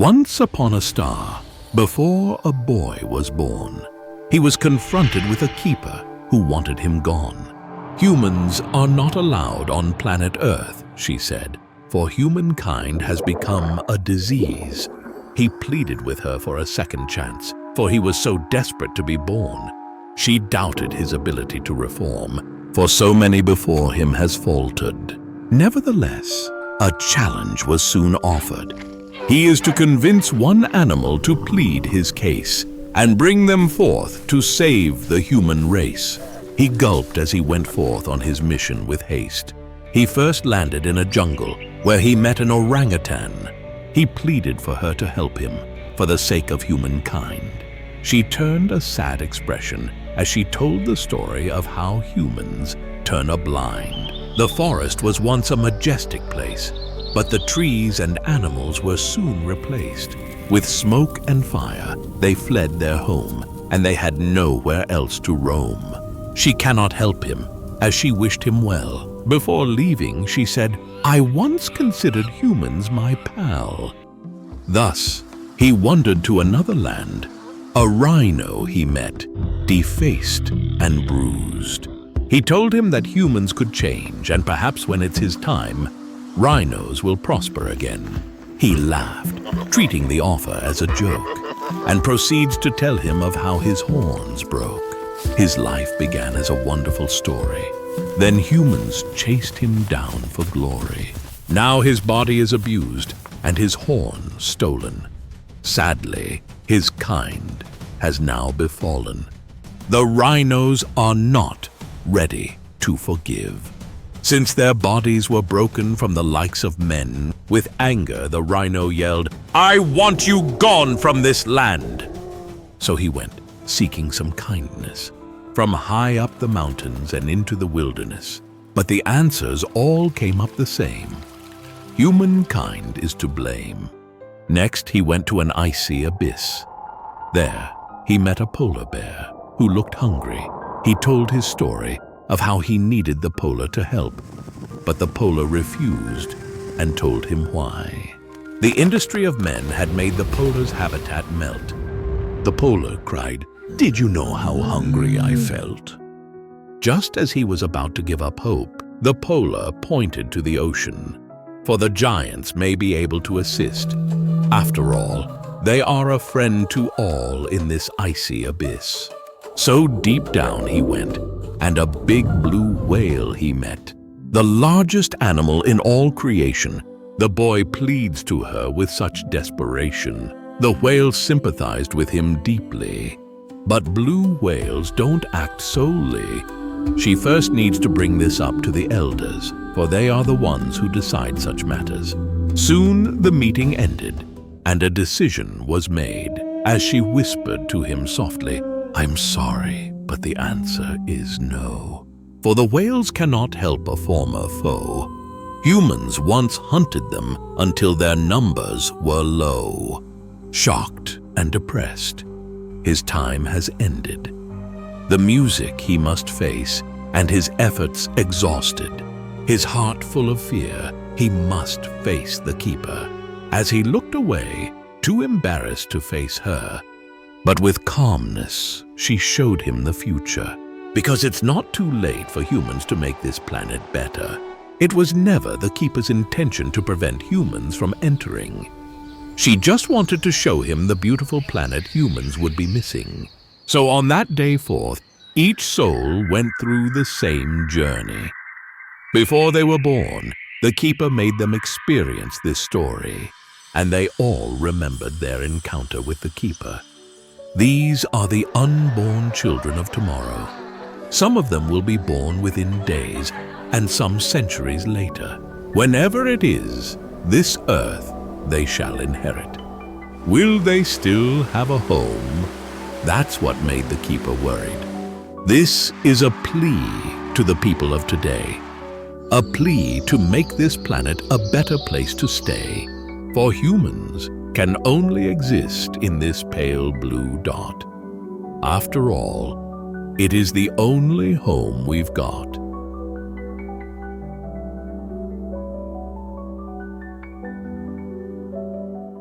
Once upon a star, before a boy was born, he was confronted with a keeper who wanted him gone. Humans are not allowed on planet Earth, she said, for humankind has become a disease. He pleaded with her for a second chance, for he was so desperate to be born. She doubted his ability to reform, for so many before him has faltered. Nevertheless, a challenge was soon offered. He is to convince one animal to plead his case and bring them forth to save the human race. He gulped as he went forth on his mission with haste. He first landed in a jungle where he met an orangutan. He pleaded for her to help him for the sake of humankind. She turned a sad expression as she told the story of how humans turn a blind. The forest was once a majestic place, but the trees and animals were soon replaced. With smoke and fire, they fled their home, and they had nowhere else to roam. She cannot help him, as she wished him well. Before leaving, she said, "I once considered humans my pal." Thus, he wandered to another land. A rhino he met, defaced and bruised. He told him that humans could change, and perhaps when it's his time, rhinos will prosper again. He laughed, treating the offer as a joke, and proceeds to tell him of how his horns broke. His life began as a wonderful story. Then humans chased him down for glory. Now his body is abused and his horn stolen. Sadly, his kind has now befallen. The rhinos are not ready to forgive. Since their bodies were broken from the likes of men, with anger the rhino yelled, "I want you gone from this land!" So he went, seeking some kindness, from high up the mountains and into the wilderness. But the answers all came up the same. Humankind is to blame. Next he went to an icy abyss. There he met a polar bear who looked hungry. He told his story of how he needed the polar to help, but the polar refused and told him why. The industry of men had made the polar's habitat melt. The polar cried, "Did you know how hungry I felt?" Just as he was about to give up hope, the polar pointed to the ocean, for the giants may be able to assist. After all, they are a friend to all in this icy abyss. So deep down he went, and a big blue whale he met, the largest animal in all creation. The boy pleads to her with such desperation. The whale sympathized with him deeply. But blue whales don't act solely. She first needs to bring this up to the elders, for they are the ones who decide such matters. Soon the meeting ended, and a decision was made. As she whispered to him softly, "I'm sorry, but the answer is no." For the whales cannot help a former foe. Humans once hunted them until their numbers were low. Shocked and depressed, his time has ended. The music he must face, and his efforts exhausted. His heart full of fear, he must face the keeper. As he looked away, too embarrassed to face her, but with calmness, she showed him the future. Because it's not too late for humans to make this planet better. It was never the keeper's intention to prevent humans from entering. She just wanted to show him the beautiful planet humans would be missing. So on that day forth, each soul went through the same journey. Before they were born, the keeper made them experience this story, and they all remembered their encounter with the keeper. These are the unborn children of tomorrow. Some of them will be born within days, and some centuries later. Whenever it is, this earth they shall inherit. Will they still have a home? That's what made the keeper worried. This is a plea to the people of today. A plea to make this planet a better place to stay. For humans can only exist in this pale blue dot. After all, it is the only home we've got.